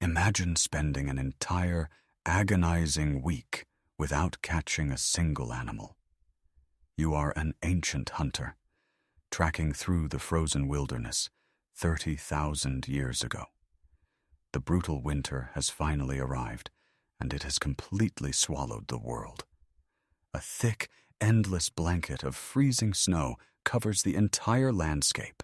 Imagine spending an entire, agonizing week without catching a single animal. You are an ancient hunter, tracking through the frozen wilderness 30,000 years ago. The brutal winter has finally arrived, and it has completely swallowed the world. A thick, endless blanket of freezing snow covers the entire landscape.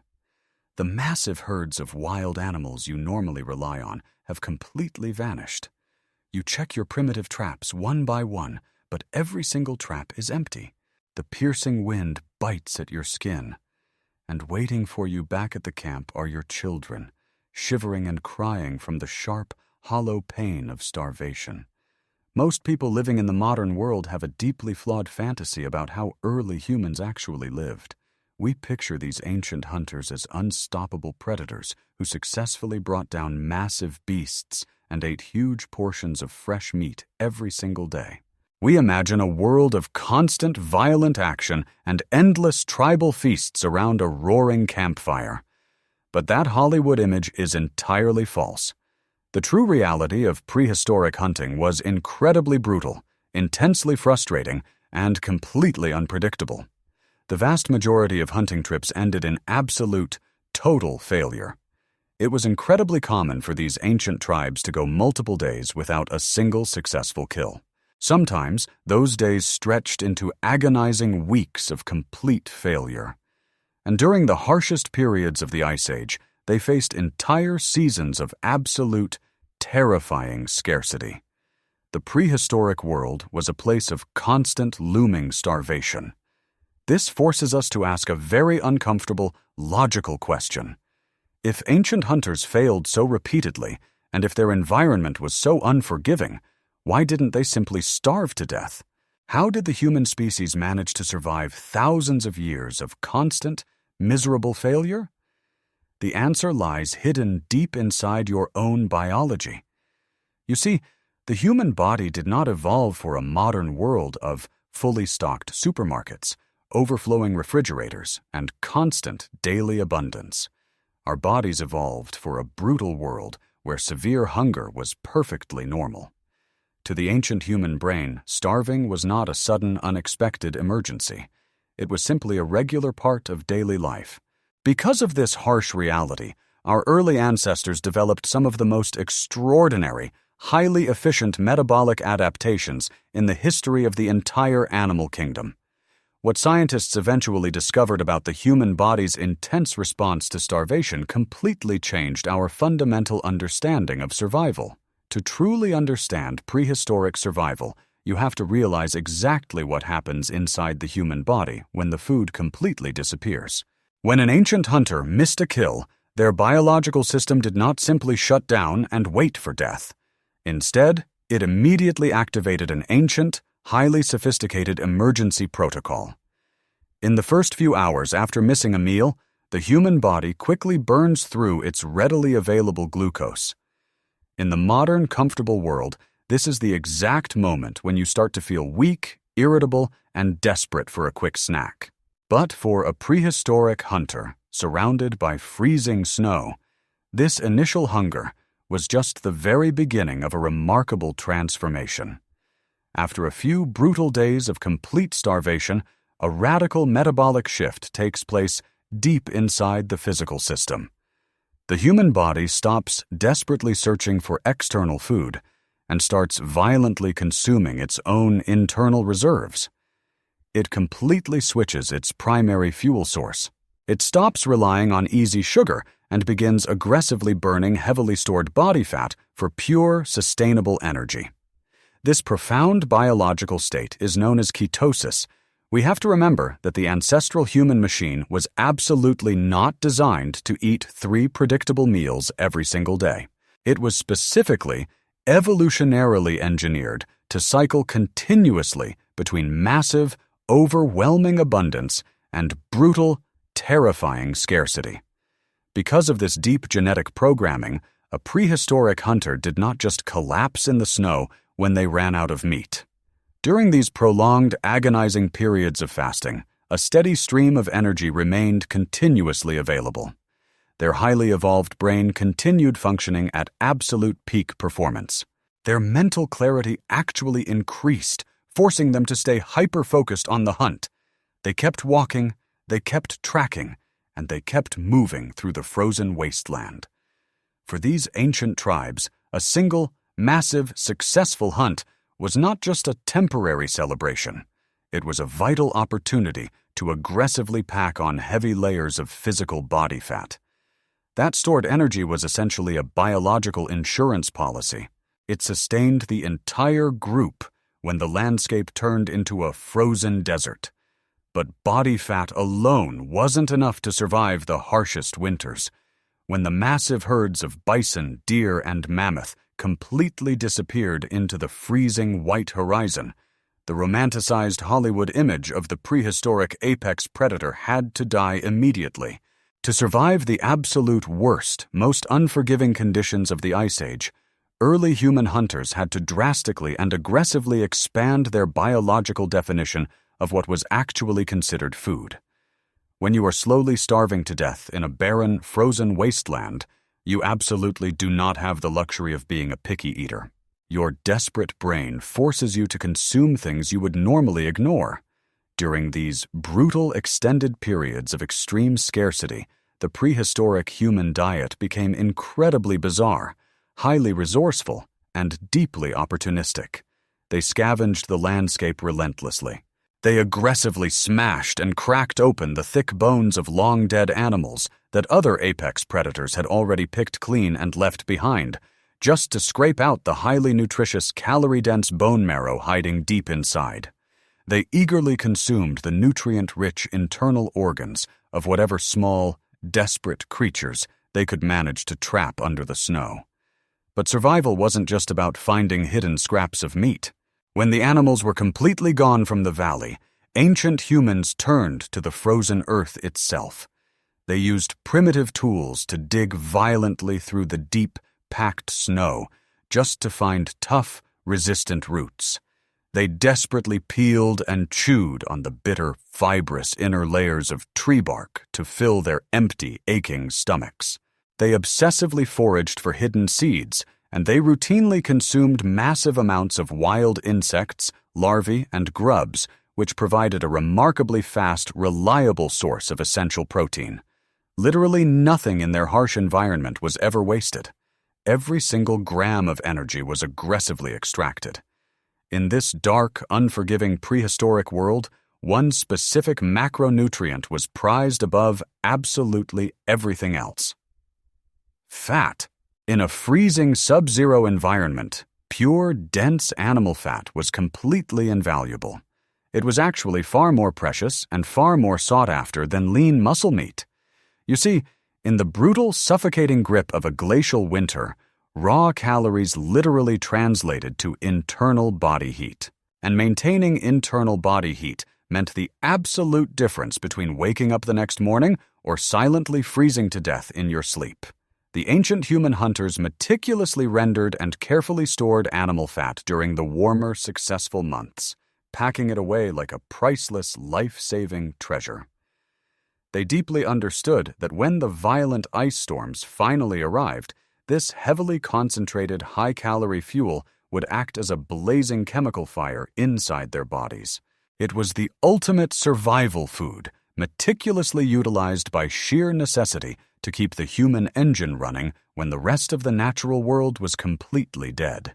The massive herds of wild animals you normally rely on have completely vanished. You check your primitive traps one by one, but every single trap is empty. The piercing wind bites at your skin, and waiting for you back at the camp are your children, shivering and crying from the sharp, hollow pain of starvation. Most people living in the modern world have a deeply flawed fantasy about how early humans actually lived. We picture these ancient hunters as unstoppable predators who successfully brought down massive beasts and ate huge portions of fresh meat every single day. We imagine a world of constant violent action and endless tribal feasts around a roaring campfire. But that Hollywood image is entirely false. The true reality of prehistoric hunting was incredibly brutal, intensely frustrating, and completely unpredictable. The vast majority of hunting trips ended in absolute, total failure. It was incredibly common for these ancient tribes to go multiple days without a single successful kill. Sometimes, those days stretched into agonizing weeks of complete failure. And during the harshest periods of the Ice Age, they faced entire seasons of absolute, terrifying scarcity. The prehistoric world was a place of constant looming starvation. This forces us to ask a very uncomfortable, logical question. If ancient hunters failed so repeatedly, and if their environment was so unforgiving, why didn't they simply starve to death? How did the human species manage to survive thousands of years of constant, miserable failure? The answer lies hidden deep inside your own biology. You see, the human body did not evolve for a modern world of fully stocked supermarkets, overflowing refrigerators, and constant daily abundance. Our bodies evolved for a brutal world where severe hunger was perfectly normal. To the ancient human brain, starving was not a sudden, unexpected emergency. It was simply a regular part of daily life. Because of this harsh reality, our early ancestors developed some of the most extraordinary, highly efficient metabolic adaptations in the history of the entire animal kingdom. What scientists eventually discovered about the human body's intense response to starvation completely changed our fundamental understanding of survival. To truly understand prehistoric survival, you have to realize exactly what happens inside the human body when the food completely disappears. When an ancient hunter missed a kill, their biological system did not simply shut down and wait for death. Instead, it immediately activated an ancient, highly sophisticated emergency protocol. In the first few hours after missing a meal, the human body quickly burns through its readily available glucose. In the modern, comfortable world, this is the exact moment when you start to feel weak, irritable, and desperate for a quick snack. But for a prehistoric hunter, surrounded by freezing snow, this initial hunger was just the very beginning of a remarkable transformation. After a few brutal days of complete starvation, a radical metabolic shift takes place deep inside the physical system. The human body stops desperately searching for external food and starts violently consuming its own internal reserves. It completely switches its primary fuel source. It stops relying on easy sugar and begins aggressively burning heavily stored body fat for pure, sustainable energy. This profound biological state is known as ketosis. We have to remember that the ancestral human machine was absolutely not designed to eat 3 predictable meals every single day. It was specifically, evolutionarily engineered to cycle continuously between massive, overwhelming abundance and brutal, terrifying scarcity. Because of this deep genetic programming, a prehistoric hunter did not just collapse in the snow when they ran out of meat. During these prolonged, agonizing periods of fasting, a steady stream of energy remained continuously available. their highly evolved brain continued functioning at absolute peak performance. Their mental clarity actually increased, forcing them to stay hyper-focused on the hunt. They kept walking, they kept tracking, and they kept moving through the frozen wasteland. For these ancient tribes, a single, massive, successful hunt was not just a temporary celebration. It was a vital opportunity to aggressively pack on heavy layers of physical body fat. That stored energy was essentially a biological insurance policy. It sustained the entire group when the landscape turned into a frozen desert. But body fat alone wasn't enough to survive the harshest winters. When the massive herds of bison, deer, and mammoth completely disappeared into the freezing white horizon, the romanticized Hollywood image of the prehistoric apex predator had to die immediately. To survive the absolute worst, most unforgiving conditions of the Ice Age, early human hunters had to drastically and aggressively expand their biological definition of what was actually considered food. When you are slowly starving to death in a barren, frozen wasteland, you absolutely do not have the luxury of being a picky eater. Your desperate brain forces you to consume things you would normally ignore. During these brutal, extended periods of extreme scarcity, the prehistoric human diet became incredibly bizarre, highly resourceful, and deeply opportunistic. They scavenged the landscape relentlessly. They aggressively smashed and cracked open the thick bones of long-dead animals that other apex predators had already picked clean and left behind, just to scrape out the highly nutritious, calorie-dense bone marrow hiding deep inside. They eagerly consumed the nutrient-rich internal organs of whatever small, desperate creatures they could manage to trap under the snow. But survival wasn't just about finding hidden scraps of meat. When the animals were completely gone from the valley, ancient humans turned to the frozen earth itself. They used primitive tools to dig violently through the deep, packed snow just to find tough, resistant roots. They desperately peeled and chewed on the bitter, fibrous inner layers of tree bark to fill their empty, aching stomachs. They obsessively foraged for hidden seeds, and they routinely consumed massive amounts of wild insects, larvae, and grubs, which provided a remarkably fast, reliable source of essential protein. Literally nothing in their harsh environment was ever wasted. Every single gram of energy was aggressively extracted. In this dark, unforgiving prehistoric world, one specific macronutrient was prized above absolutely everything else. Fat. In a freezing sub-zero environment, pure, dense animal fat was completely invaluable. It was actually far more precious and far more sought after than lean muscle meat. You see, in the brutal, suffocating grip of a glacial winter, raw calories literally translated to internal body heat. And maintaining internal body heat meant the absolute difference between waking up the next morning or silently freezing to death in your sleep. The ancient human hunters meticulously rendered and carefully stored animal fat during the warmer, successful months, packing it away like a priceless, life-saving treasure. They deeply understood that when the violent ice storms finally arrived, this heavily concentrated, high-calorie fuel would act as a blazing chemical fire inside their bodies. It was the ultimate survival food, meticulously utilized by sheer necessity to keep the human engine running when the rest of the natural world was completely dead.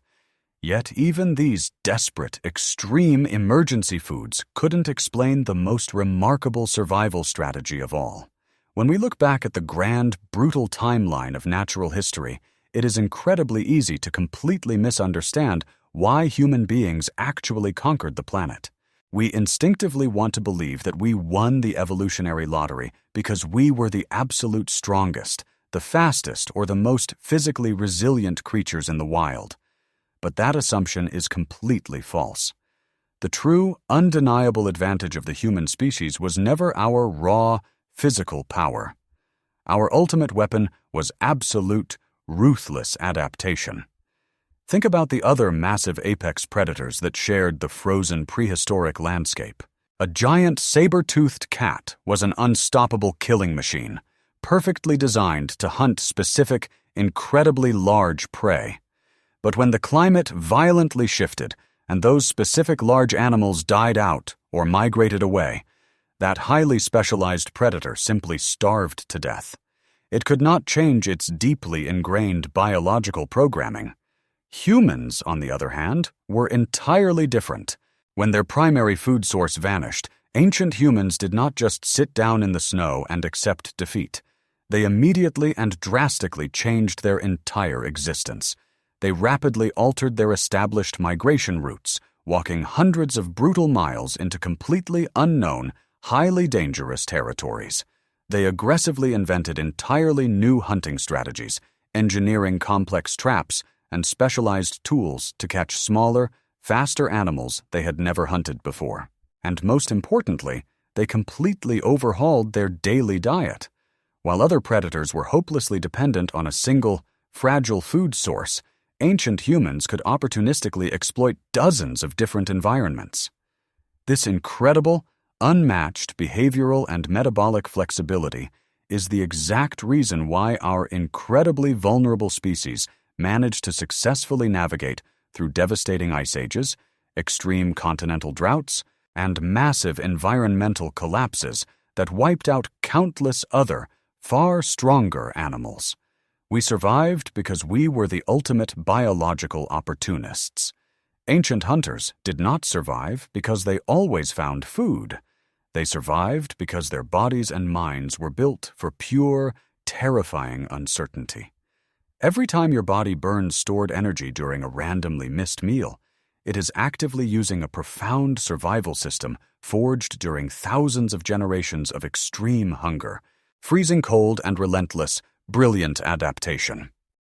Yet even these desperate, extreme emergency foods couldn't explain the most remarkable survival strategy of all. When we look back at the grand, brutal timeline of natural history, it is incredibly easy to completely misunderstand why human beings actually conquered the planet. We instinctively want to believe that we won the evolutionary lottery because we were the absolute strongest, the fastest, or the most physically resilient creatures in the wild. But that assumption is completely false. The true, undeniable advantage of the human species was never our raw, physical power. Our ultimate weapon was absolute, ruthless adaptation. Think about the other massive apex predators that shared the frozen prehistoric landscape. A giant saber-toothed cat was an unstoppable killing machine, perfectly designed to hunt specific, incredibly large prey. But when the climate violently shifted and those specific large animals died out or migrated away, that highly specialized predator simply starved to death. It could not change its deeply ingrained biological programming. Humans, on the other hand, were entirely different. When their primary food source vanished, ancient humans did not just sit down in the snow and accept defeat. They immediately and drastically changed their entire existence. They rapidly altered their established migration routes, walking hundreds of brutal miles into completely unknown, highly dangerous territories. They aggressively invented entirely new hunting strategies, engineering complex traps and specialized tools to catch smaller, faster animals they had never hunted before. And most importantly, they completely overhauled their daily diet. While other predators were hopelessly dependent on a single, fragile food source, ancient humans could opportunistically exploit dozens of different environments. This incredible, unmatched behavioral and metabolic flexibility is the exact reason why our incredibly vulnerable species managed to successfully navigate through devastating ice ages, extreme continental droughts, and massive environmental collapses that wiped out countless other, far stronger animals. We survived because we were the ultimate biological opportunists. Ancient hunters did not survive because they always found food. They survived because their bodies and minds were built for pure, terrifying uncertainty. Every time your body burns stored energy during a randomly missed meal, it is actively using a profound survival system forged during thousands of generations of extreme hunger, freezing cold and relentless, brilliant adaptation.